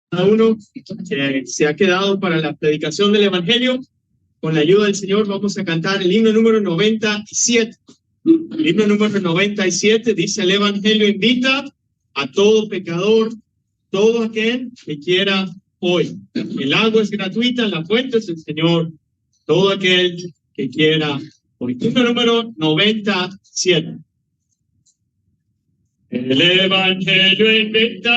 Cada uno que se ha quedado para la predicación del Evangelio. Con la ayuda del Señor vamos a cantar el himno número 97. El himno número 97 dice: el Evangelio invita a todo pecador, todo aquel que quiera hoy. El agua es gratuita, la fuente es el Señor. Todo aquel que quiera hoy. Himno número 97. El Evangelio invita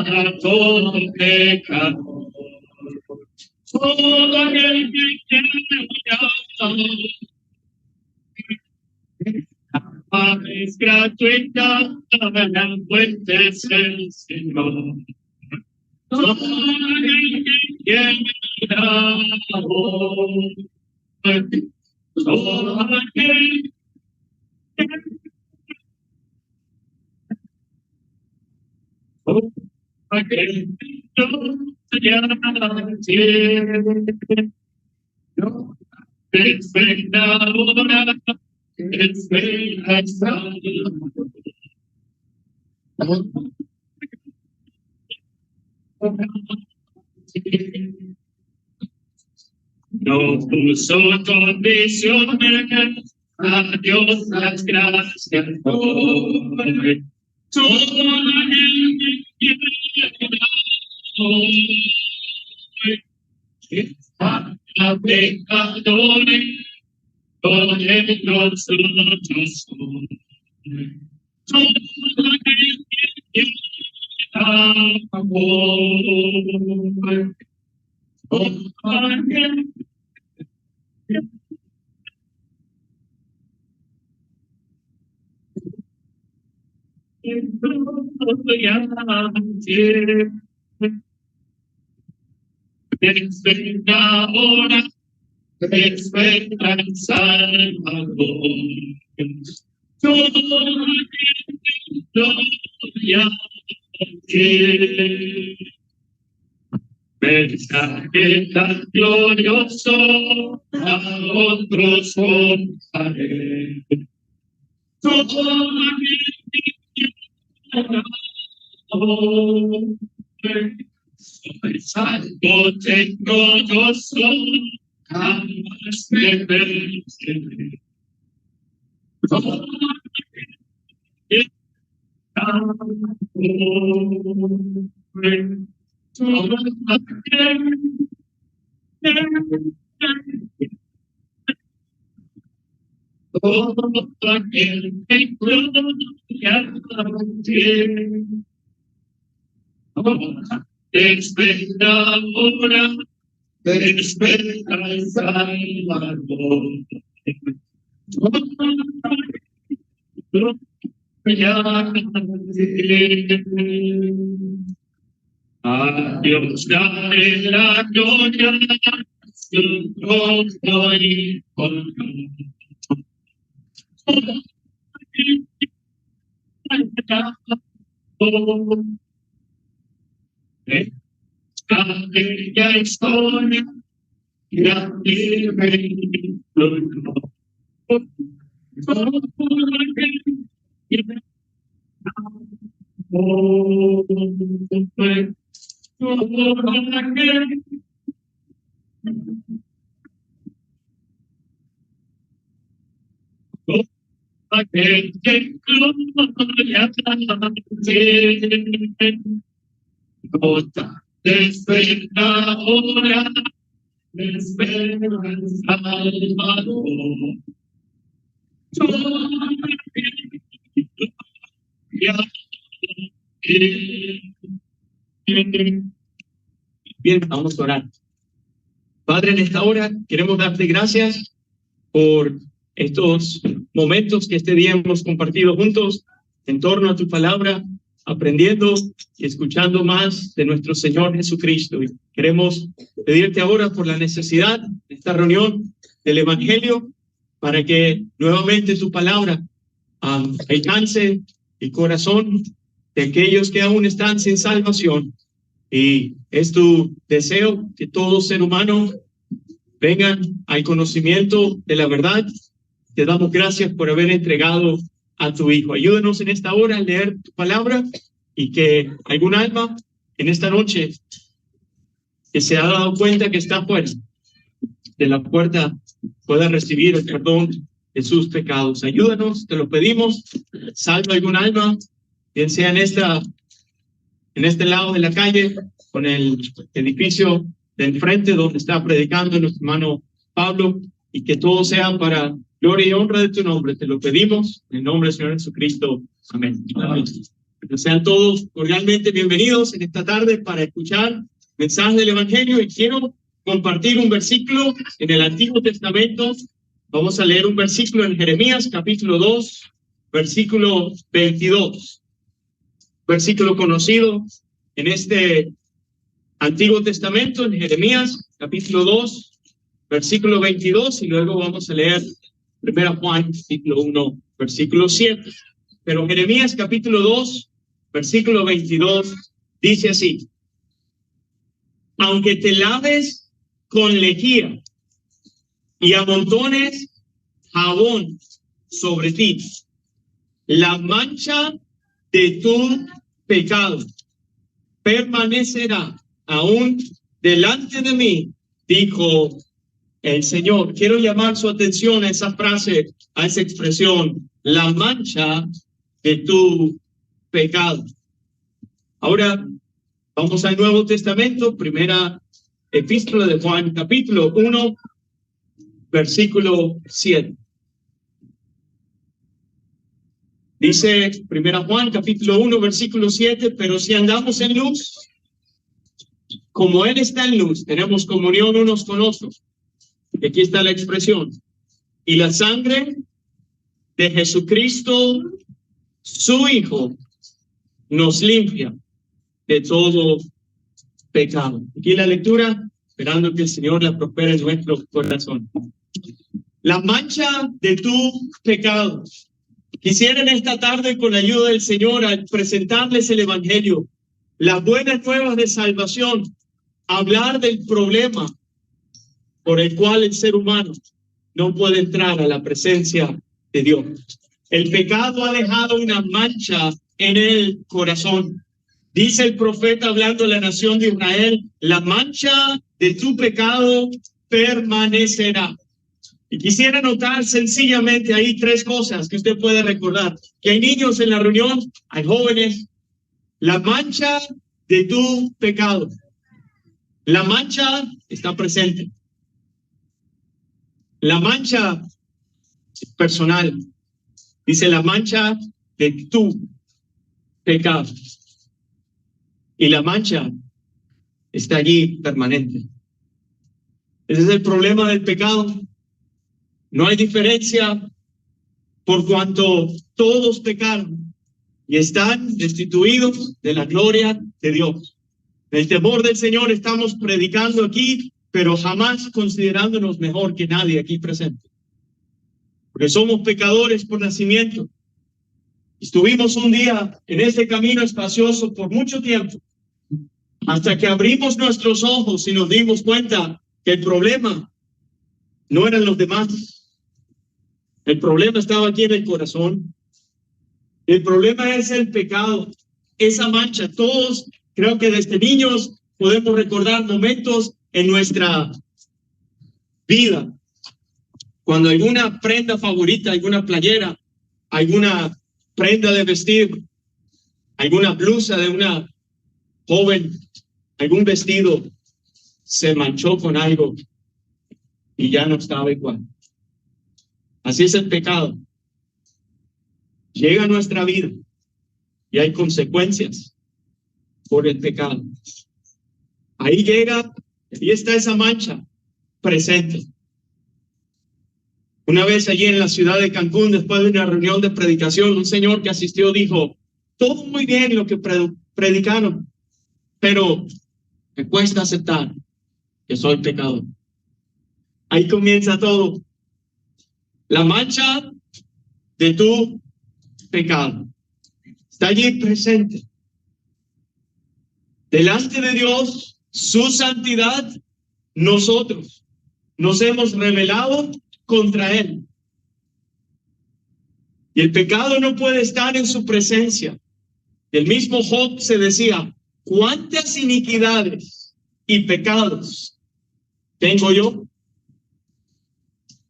a todo pecador, todo aquel que quiera. Es gratuita, la fuente es el Señor. Todo aquel que quiera, todo aquel no puso condiciones, a Dios las gracias doy. Todo aquel que quiera hoy, a pecadores, con nosotros son. Todo aquel que quiera hoy, todo aquel espera ahora, espera el Salvador. Todo aquel gloria tiene. Mensaje tan glorioso a otros contaré. Todo aquel soy salvo, tengo gozo, jamás me venceré. Todo aquel que espera ahora, espera el Salvador. A Dios daré la gloria, su rostro y honor. Aquella historia que a ti me imploró. Aquel que gloria tiene, gota de espera ahora, espera el Salvador. Bien, vamos a orar. Padre, en esta hora queremos darte gracias por estos momentos que este día hemos compartido juntos en torno a tu palabra, aprendiendo y escuchando más de nuestro Señor Jesucristo. Y queremos pedirte ahora por la necesidad de esta reunión del Evangelio, para que nuevamente tu palabra alcance el corazón de aquellos que aún están sin salvación. Y es tu deseo que todo ser humano vengan al conocimiento de la verdad. Te damos gracias por haber entregado a tu Hijo. Ayúdanos en esta hora a leer tu palabra y que algún alma en esta noche que se ha dado cuenta que está fuera de la puerta pueda recibir el perdón de sus pecados. Ayúdanos, te lo pedimos. Salva algún alma, bien sea en este lado de la calle, con el edificio de enfrente donde está predicando nuestro hermano Pablo, y que todo sea para gloria y honra de tu nombre. Te lo pedimos en el nombre del Señor Jesucristo. Amén. Amén. Sean todos cordialmente bienvenidos en esta tarde para escuchar mensaje del Evangelio, y quiero compartir un versículo en el Antiguo Testamento. Vamos a leer un versículo en Jeremías capítulo 2, versículo 22. Versículo conocido en este Antiguo Testamento, en Jeremías capítulo 2, versículo 22, y luego vamos a leer 1 Juan capítulo 1, versículo 7. Pero Jeremías capítulo 2, versículo 22, dice así: aunque te laves con lejía y amontones jabón sobre ti, la mancha de tu pecado permanecerá aún delante de mí, dijo el Señor. Quiero llamar su atención a esa frase, a esa expresión, la mancha de tu pecado. Ahora vamos al Nuevo Testamento, primera epístola de Juan, capítulo 1, versículo 7. Dice 1 Juan, capítulo 1, versículo 7, pero si andamos en luz, como Él está en luz, tenemos comunión unos con otros. Y aquí está la expresión: y la sangre de Jesucristo, su Hijo, nos limpia de todo pecado. Aquí la lectura, esperando que el Señor la prospere en nuestro corazón. La mancha de tu pecado. Quisiera en esta tarde, con la ayuda del Señor, al presentarles el Evangelio, las buenas nuevas de salvación, hablar del problema por el cual el ser humano no puede entrar a la presencia de Dios. El pecado ha dejado una mancha en el corazón. Dice el profeta, hablando a la nación de Israel: la mancha de tu pecado permanecerá. Y quisiera notar sencillamente ahí tres cosas que usted puede recordar. Que hay niños en la reunión, hay jóvenes. La mancha de tu pecado. La mancha está presente. La mancha personal. Dice la mancha de tu pecado. Y la mancha está allí permanente. Ese es el problema del pecado. No hay diferencia, por cuanto todos pecaron y están destituidos de la gloria de Dios. El temor del Señor estamos predicando aquí, pero jamás considerándonos mejor que nadie aquí presente. Porque somos pecadores por nacimiento. Estuvimos un día en este camino espacioso por mucho tiempo, hasta que abrimos nuestros ojos y nos dimos cuenta que el problema no eran los demás. El problema estaba aquí en el corazón. El problema es el pecado, esa mancha. Todos, creo que desde niños, podemos recordar momentos en nuestra vida cuando alguna prenda favorita, alguna playera, alguna prenda de vestir, alguna blusa de una joven, algún vestido se manchó con algo y ya no estaba igual. Así es el pecado. Llega a nuestra vida y hay consecuencias por el pecado. Ahí llega y está esa mancha presente. Una vez allí en la ciudad de Cancún, después de una reunión de predicación, un señor que asistió dijo: todo muy bien lo que predicaron, pero me cuesta aceptar que soy pecador. Ahí comienza todo. La mancha de tu pecado está allí presente. Delante de Dios, su santidad, nosotros nos hemos rebelado contra Él. Y el pecado no puede estar en su presencia. El mismo Job se decía: ¿cuántas iniquidades y pecados tengo yo?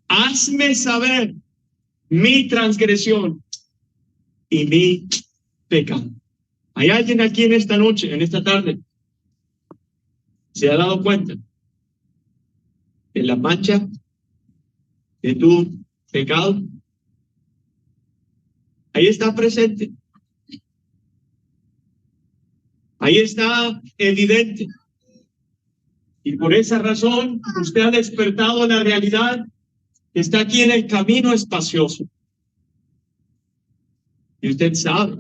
Hazme saber mi transgresión y mi pecado. ¿Hay alguien aquí en esta noche, en esta tarde, se ha dado cuenta de la mancha de tu pecado? Ahí está presente. Ahí está evidente. Y por esa razón usted ha despertado en la realidad que está aquí en el camino espacioso. Y usted sabe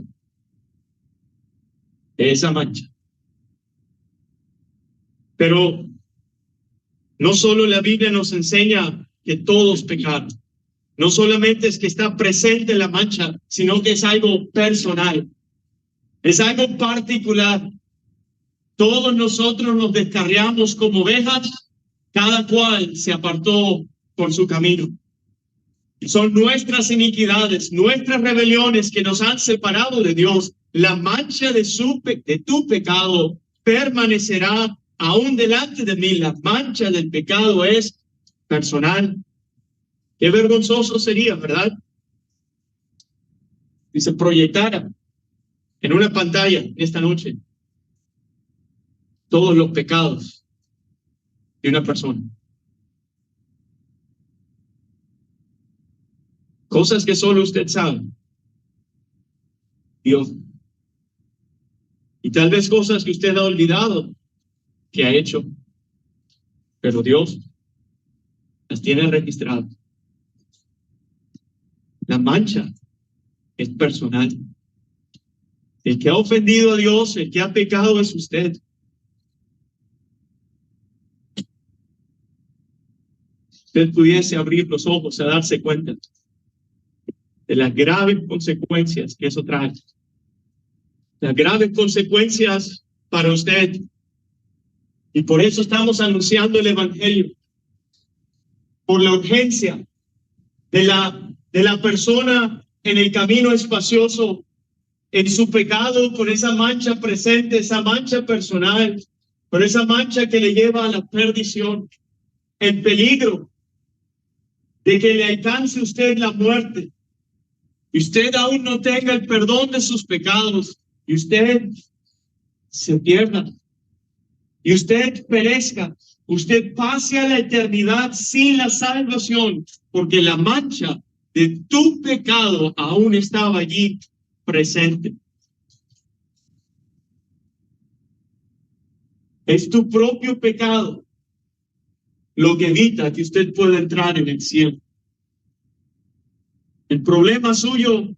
de esa mancha. Pero no solo la Biblia nos enseña que todos pecaron. No solamente es que está presente la mancha, sino que es algo personal. Es algo particular. Todos nosotros nos descarriamos como ovejas, cada cual se apartó por su camino. Son nuestras iniquidades, nuestras rebeliones que nos han separado de Dios. La mancha de tu pecado permanecerá aún delante de mí. La mancha del pecado es personal. Qué vergonzoso sería, ¿verdad? Si se proyectara en una pantalla esta noche todos los pecados de una persona. Cosas que solo usted sabe. Dios. Y tal vez cosas que usted ha olvidado que ha hecho. Pero Dios las tiene registradas. La mancha es personal. El que ha ofendido a Dios, el que ha pecado es usted. Usted pudiese abrir los ojos a darse cuenta de las graves consecuencias que eso trae. Las graves consecuencias para usted. Y por eso estamos anunciando el Evangelio. Por la urgencia de la persona en el camino espacioso, en su pecado, con esa mancha presente, esa mancha personal, con esa mancha que le lleva a la perdición, el peligro de que le alcance usted la muerte, y usted aún no tenga el perdón de sus pecados, y usted se pierda, y usted perezca, usted pase a la eternidad sin la salvación, porque la mancha de tu pecado aún estaba allí presente. Es tu propio pecado lo que evita que usted pueda entrar en el cielo. El problema suyo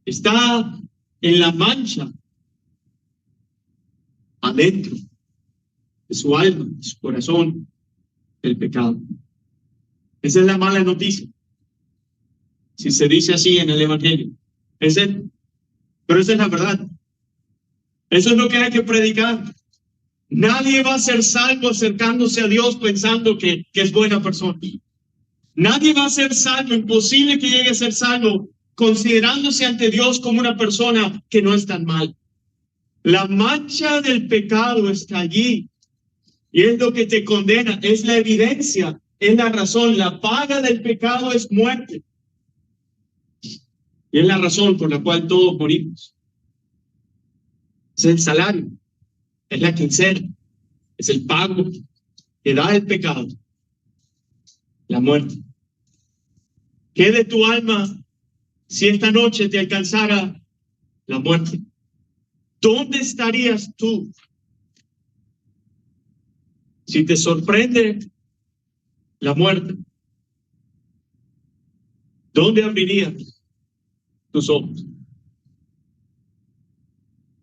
está en la mancha adentro de su alma, de su corazón, el pecado. Esa es la mala noticia. Si se dice así en el Evangelio. Pero esa es la verdad. Eso es lo que hay que predicar. Nadie va a ser salvo acercándose a Dios pensando que es buena persona. Nadie va a ser salvo, imposible que llegue a ser salvo considerándose ante Dios como una persona que no es tan mal. La mancha del pecado está allí y es lo que te condena, es la evidencia, es la razón. La paga del pecado es muerte. Y es la razón por la cual todos morimos. Es el salario, es la quincena, es el pago que da el pecado, la muerte. ¿Qué de tu alma si esta noche te alcanzara la muerte? ¿Dónde estarías tú? Si te sorprende la muerte, ¿dónde abrirías tus ojos?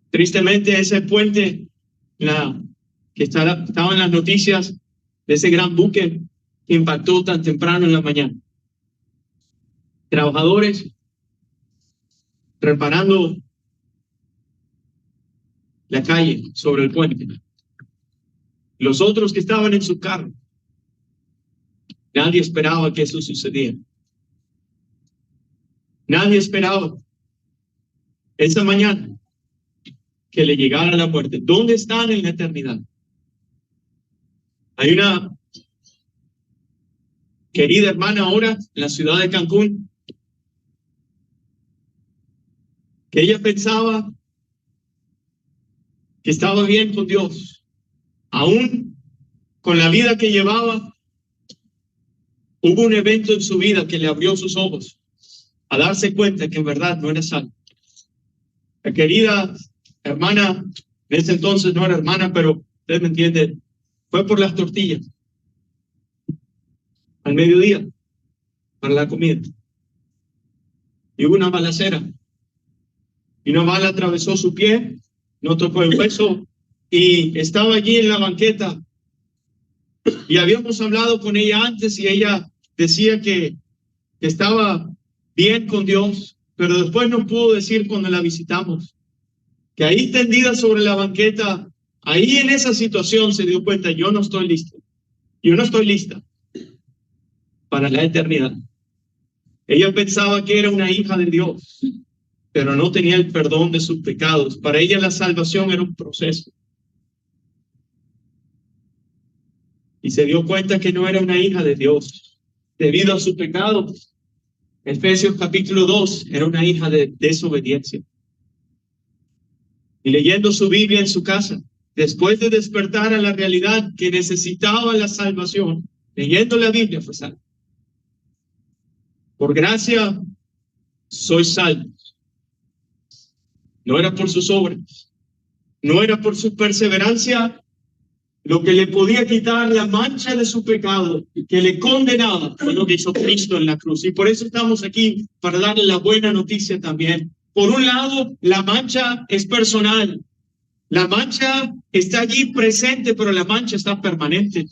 Tristemente, ese puente que estaba en las noticias de ese gran buque que impactó tan temprano en la mañana. Trabajadores reparando la calle sobre el puente. Los otros que estaban en su carro. Nadie esperaba que eso sucediera. Nadie esperaba esa mañana que le llegara la muerte. ¿Dónde están en la eternidad? Hay una querida hermana ahora en la ciudad de Cancún que ella pensaba que estaba bien con Dios, aún con la vida que llevaba. Hubo un evento en su vida que le abrió sus ojos a darse cuenta que en verdad no era salvo. La querida hermana, en ese entonces no era hermana, pero ustedes me entienden, fue por las tortillas al mediodía para la comida. Y hubo una balacera. Y una bala atravesó su pie, no tocó el hueso, y estaba allí en la banqueta. Y habíamos hablado con ella antes y ella decía que estaba bien con Dios, pero después nos pudo decir cuando la visitamos, que ahí tendida sobre la banqueta, ahí en esa situación se dio cuenta, yo no estoy listo, yo no estoy lista para la eternidad. Ella pensaba que era una hija de Dios, pero no tenía el perdón de sus pecados. Para ella la salvación era un proceso. Y se dio cuenta que no era una hija de Dios debido a su pecado. Efesios capítulo 2, era una hija de desobediencia. Y leyendo su Biblia en su casa, después de despertar a la realidad que necesitaba la salvación, leyendo la Biblia fue salva. Por gracia soy salvo. No era por sus obras, no era por su perseverancia. Lo que le podía quitar la mancha de su pecado, que le condenaba, fue lo que hizo Cristo en la cruz. Y por eso estamos aquí, para darle la buena noticia también. Por un lado, la mancha es personal. La mancha está allí presente, pero la mancha está permanente.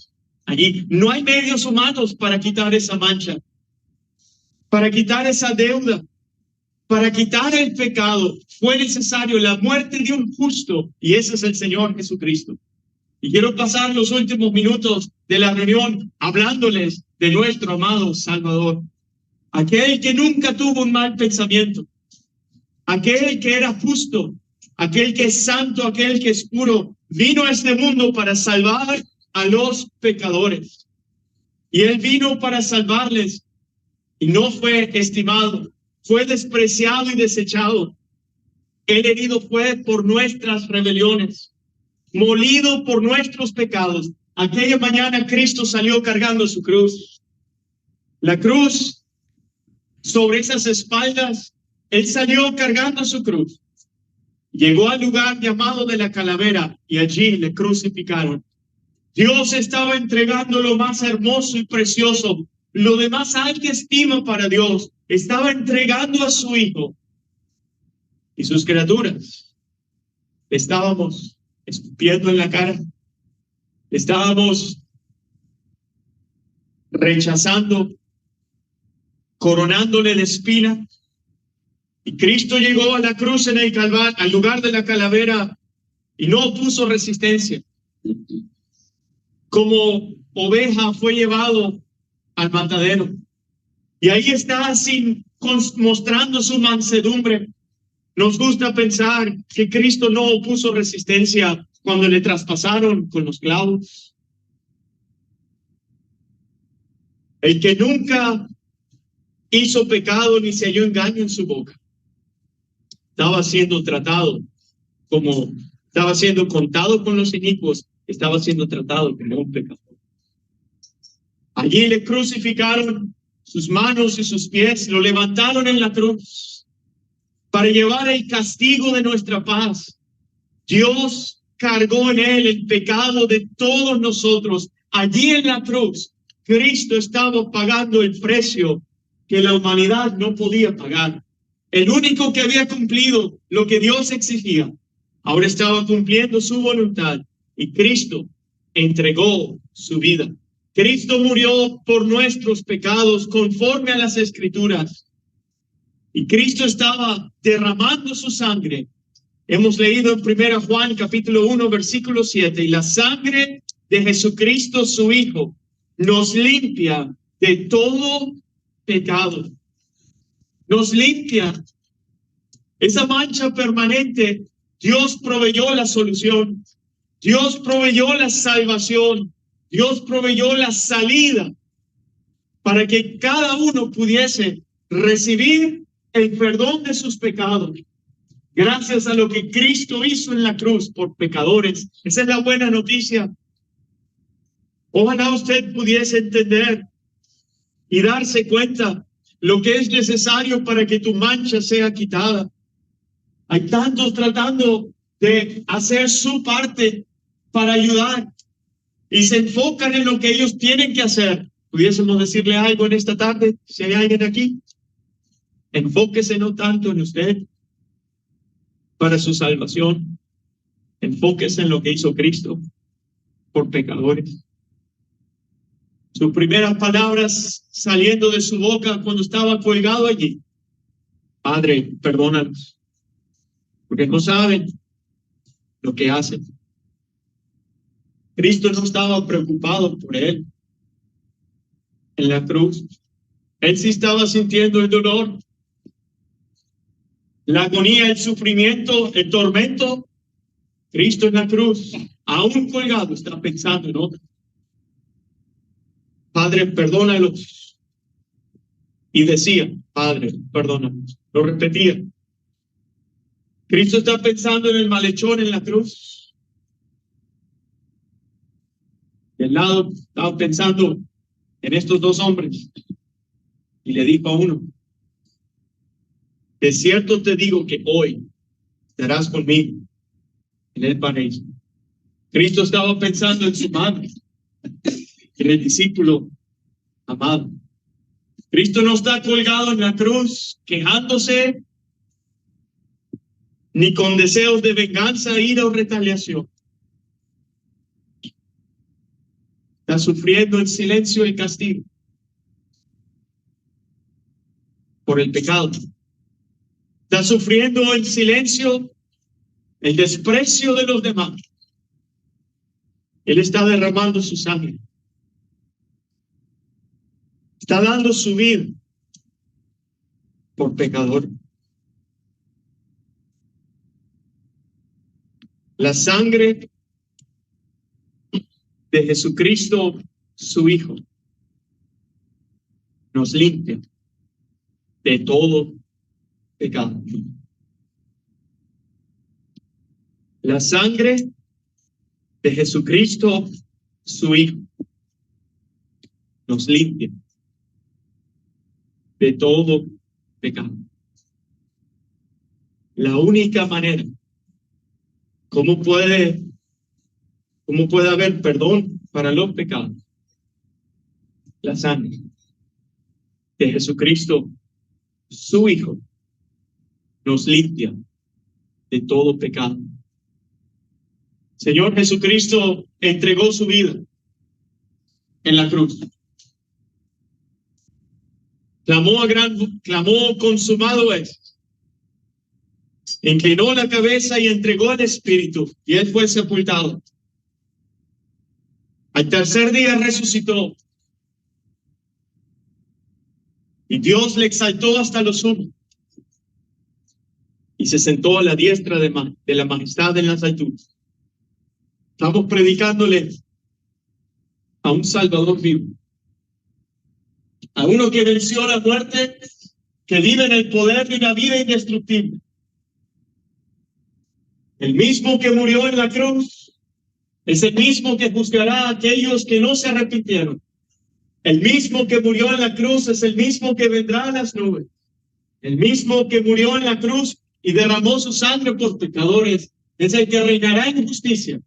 Allí no hay medios humanos para quitar esa mancha, para quitar esa deuda, para quitar el pecado. Fue necesario la muerte de un justo, y ese es el Señor Jesucristo. Y quiero pasar los últimos minutos de la reunión hablándoles de nuestro amado Salvador. Aquel que nunca tuvo un mal pensamiento. Aquel que era justo. Aquel que es santo, aquel que es puro. Vino a este mundo para salvar a los pecadores. Y Él vino para salvarles. Y no fue estimado. Fue despreciado y desechado. Él herido fue por nuestras rebeliones. Molido por nuestros pecados. Aquella mañana Cristo salió cargando su cruz. La cruz, sobre esas espaldas, Él salió cargando su cruz. Llegó al lugar llamado de la calavera y allí le crucificaron. Dios estaba entregando lo más hermoso y precioso, lo de más alta estima para Dios. Estaba entregando a su Hijo. Y sus criaturas estábamos escupiendo en la cara, estábamos rechazando, coronándole la espina, y Cristo llegó a la cruz en el Calvario, al lugar de la calavera, y no opuso resistencia. Como oveja fue llevado al matadero, y ahí está mostrando su mansedumbre. Nos gusta pensar que Cristo no opuso resistencia cuando le traspasaron con los clavos. El que nunca hizo pecado ni se halló engaño en su boca. Estaba siendo tratado estaba siendo contado con los inicuos, estaba siendo tratado como un pecador. Allí le crucificaron sus manos y sus pies, lo levantaron en la cruz para llevar el castigo de nuestra paz. Dios cargó en Él el pecado de todos nosotros. Allí en la cruz, Cristo estaba pagando el precio que la humanidad no podía pagar. El único que había cumplido lo que Dios exigía, ahora estaba cumpliendo su voluntad. Y Cristo entregó su vida. Cristo murió por nuestros pecados conforme a las Escrituras. Y Cristo estaba derramando su sangre. Hemos leído en 1 Juan capítulo 1 versículo 7. Y la sangre de Jesucristo su Hijo nos limpia de todo pecado. Nos limpia. Esa mancha permanente Dios proveyó la solución. Dios proveyó la salvación. Dios proveyó la salida para que cada uno pudiese recibir el perdón de sus pecados. Gracias a lo que Cristo hizo en la cruz por pecadores. Esa es la buena noticia. Ojalá usted pudiese entender y darse cuenta lo que es necesario para que tu mancha sea quitada. Hay tantos tratando de hacer su parte para ayudar y se enfocan en lo que ellos tienen que hacer. ¿Pudiésemos decirle algo en esta tarde? Si hay alguien aquí, enfóquese no tanto en usted para su salvación. Enfóquese en lo que hizo Cristo por pecadores. Sus primeras palabras saliendo de su boca cuando estaba colgado allí: Padre, perdónanos, porque no saben lo que hacen. Cristo no estaba preocupado por él en la cruz. Él sí estaba sintiendo el dolor, la agonía, el sufrimiento, el tormento. Cristo en la cruz, aún colgado, está pensando en otro. Padre, perdónalos. Y decía, Padre, perdónalos. Lo repetía. Cristo está pensando en el malhechor en la cruz. Del lado estaba pensando en estos dos hombres. Y le dijo a uno: de cierto te digo que hoy estarás conmigo en el paraíso. Cristo estaba pensando en su madre, en el discípulo amado. Cristo no está colgado en la cruz quejándose, ni con deseos de venganza, ira o retaliación. Está sufriendo en silencio el castigo por el pecado. Está sufriendo en silencio el desprecio de los demás. Él está derramando su sangre. Está dando su vida por pecador. La sangre de Jesucristo, su Hijo, nos limpia de todo pecado. La sangre de Jesucristo, su Hijo, nos limpia de todo pecado. La única manera, ¿cómo puede haber perdón para los pecados? La sangre de Jesucristo, su Hijo, nos limpia de todo pecado. Señor Jesucristo entregó su vida en la cruz. Clamó, consumado es. Inclinó la cabeza y entregó el espíritu, y él fue sepultado. Al tercer día resucitó, y Dios le exaltó hasta lo sumo, y se sentó a la diestra de la majestad en las alturas. Estamos predicándole a un Salvador vivo, a uno que venció la muerte, que vive en el poder de una vida indestructible. El mismo que murió en la cruz es el mismo que juzgará a aquellos que no se arrepintieron. El mismo que murió en la cruz es el mismo que vendrá a las nubes. El mismo que murió en la cruz y derramó su sangre por pecadores es el que reinará en justicia.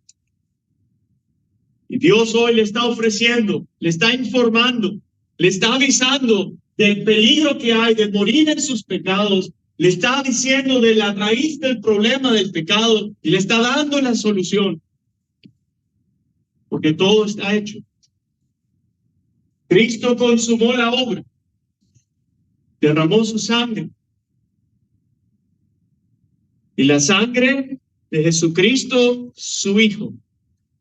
Y Dios hoy le está ofreciendo, le está informando, le está avisando del peligro que hay de morir en sus pecados. Le está diciendo de la raíz del problema del pecado y le está dando la solución. Porque todo está hecho. Cristo consumó la obra, derramó su sangre. Y la sangre de Jesucristo, su Hijo,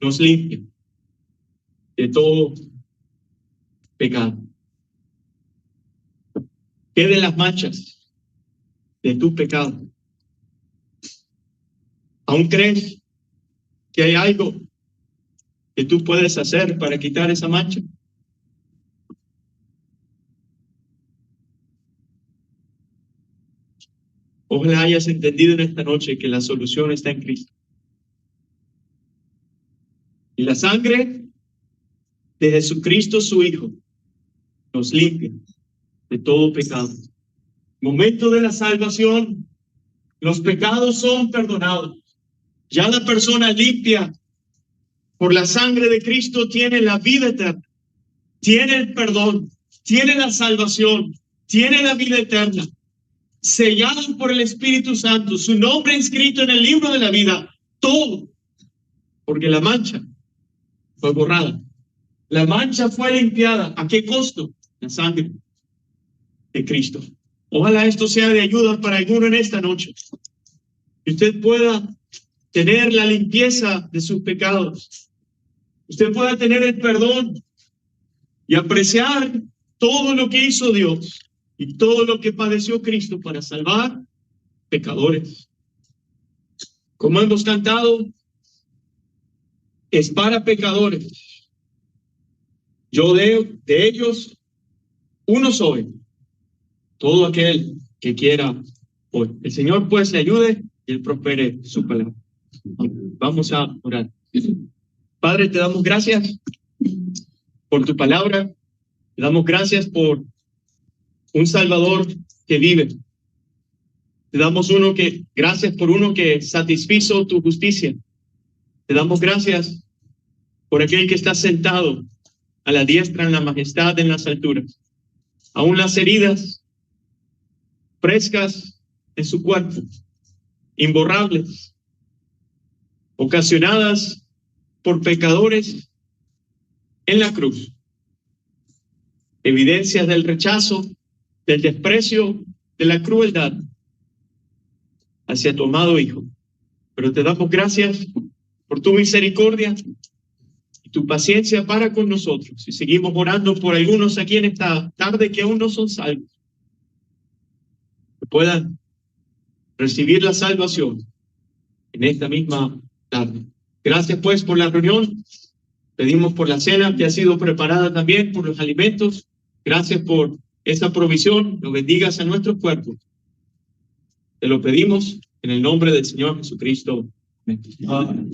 nos limpia de todo pecado. Queden las manchas de tu pecado. ¿Aún crees que hay algo que tú puedes hacer para quitar esa mancha? Ojalá hayas entendido en esta noche que la solución está en Cristo. Y la sangre de Jesucristo, su Hijo, nos limpia de todo pecado. Momento de la salvación, los pecados son perdonados. Ya la persona limpia por la sangre de Cristo tiene la vida eterna, tiene el perdón, tiene la salvación, tiene la vida eterna. Sellado por el Espíritu Santo, su nombre inscrito en el libro de la vida, todo, porque la mancha fue borrada. La mancha fue limpiada. ¿A qué costo? La sangre de Cristo. Ojalá esto sea de ayuda para alguno en esta noche. Que usted pueda tener la limpieza de sus pecados. Usted pueda tener el perdón y apreciar todo lo que hizo Dios y todo lo que padeció Cristo para salvar pecadores. Como hemos cantado, es para pecadores. Yo de ellos, uno soy. Todo aquel que quiera hoy. El Señor pues le ayude y Él prospere su palabra. Vamos a orar. Padre, te damos gracias por tu palabra. Te damos gracias por un Salvador que vive. Te damos gracias por uno que satisfizo tu justicia. Te damos gracias por aquel que está sentado a la diestra en la majestad en las alturas. Aún las heridas frescas en su cuerpo, imborrables, ocasionadas por pecadores en la cruz. Evidencias del rechazo, del desprecio, de la crueldad hacia tu amado Hijo. Pero te damos gracias por tu misericordia y tu paciencia para con nosotros. Y seguimos orando por algunos aquí en esta tarde que aún no son salvos, que puedan recibir la salvación en esta misma tarde. Gracias pues por la reunión. Pedimos por la cena que ha sido preparada también, por los alimentos. Gracias por esa provisión. Lo bendigas a nuestros cuerpos. Te lo pedimos en el nombre del Señor Jesucristo. Amén.